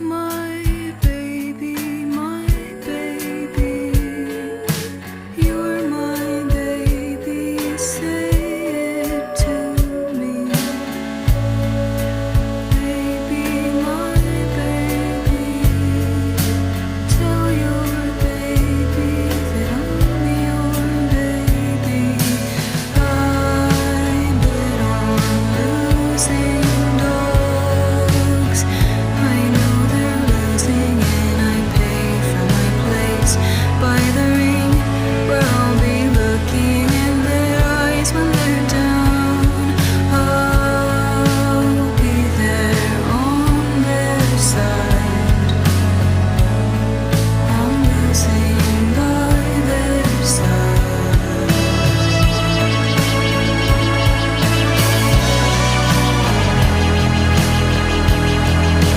My baby, my baby, you're my baby, say it to me. Baby, my baby, tell your baby that I'm your baby. I bet on losing dogs. I know they're losing and I pay for my place by the ring where I'll be looking in their eyes when they're down. I'll be there on their side.